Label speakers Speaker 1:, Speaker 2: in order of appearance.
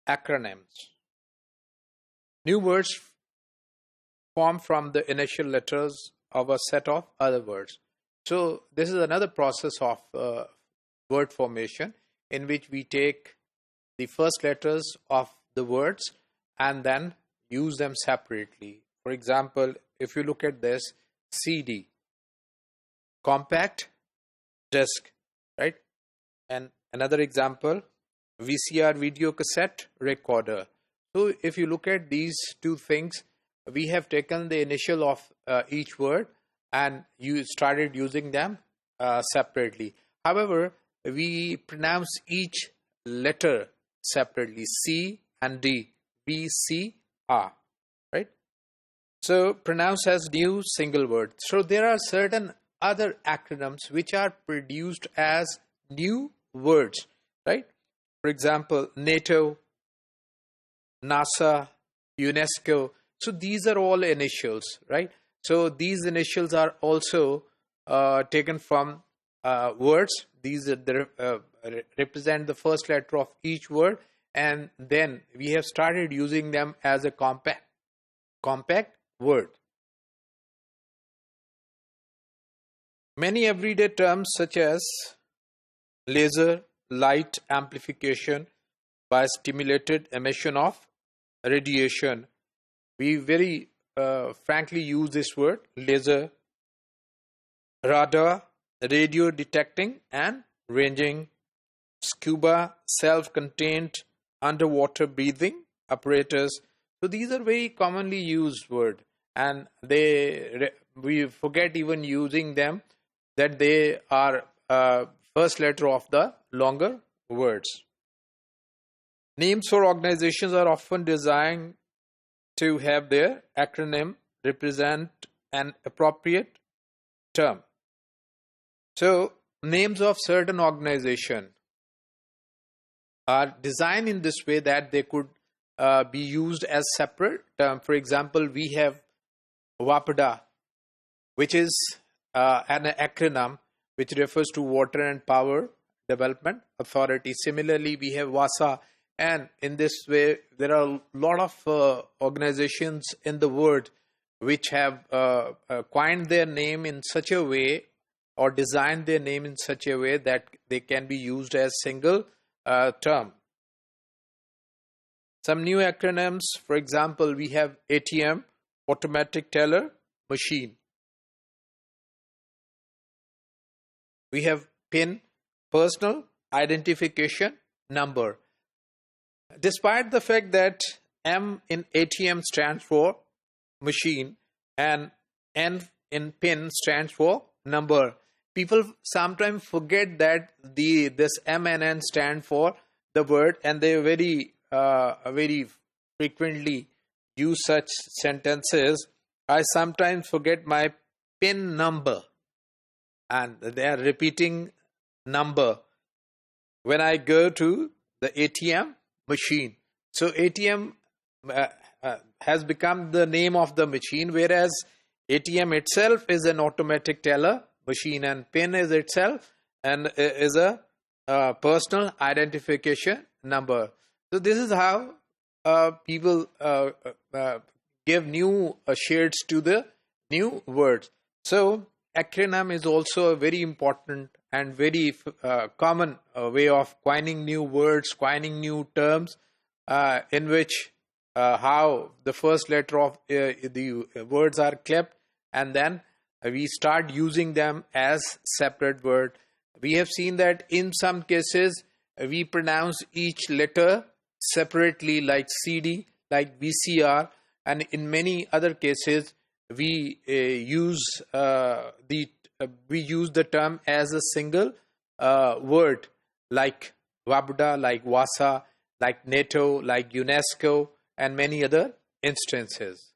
Speaker 1: Acronyms. New words form from the initial letters of a set of other words. So this is another process of word formation in which we take the first letters of the words and then use them separately. For example, if you look at this, CD, compact disc, right? And another example, VCR, video cassette recorder. So if you look at these two things, we have taken the initial of each word and you started using them separately. However, we pronounce each letter separately, C and D, V, C, R, right? So pronounce as new single word. So there are certain other acronyms which are produced as new words, right? For example, NATO, NASA, UNESCO. So these are all initials, right? So these initials are also taken from words. These represent the first letter of each word, and then we have started using them as a compact word. Many everyday terms such as laser, light amplification by stimulated emission of radiation. We very frankly use this word, laser, radar, radio detecting and ranging, scuba, self-contained underwater breathing apparatus. So these are very commonly used words, and we forget even using them that they are first letter of the longer words. Names for organizations are often designed to have their acronym represent an appropriate term. So names of certain organizations are designed in this way that they could be used as separate term. For example, we have WAPDA, which is an acronym which refers to Water and Power Development Authority. Similarly, we have WASA, and in this way, there are a lot of organizations in the world which have coined their name in such a way or designed their name in such a way that they can be used as single term. Some new acronyms, for example, we have ATM, automatic teller machine. We have PIN, personal identification number. Despite the fact that M in ATM stands for machine and N in PIN stands for number, people sometimes forget that this M and N stand for the word, and they very frequently use such sentences. I sometimes forget my PIN number, and they are repeating number when I go to the ATM machine. So ATM has become the name of the machine, whereas ATM itself is an automatic teller machine, and PIN is itself and is a personal identification number. So this is how people give new shades to the new words. So acronym is also a very important and very common way of coining new words, coining new terms, in which how the first letter of the words are kept, and then we start using them as separate word. We have seen that in some cases we pronounce each letter separately, like CD, like VCR, and in many other cases we use the term as a single word, like WAPDA, like WASA, like NATO, like UNESCO, and many other instances.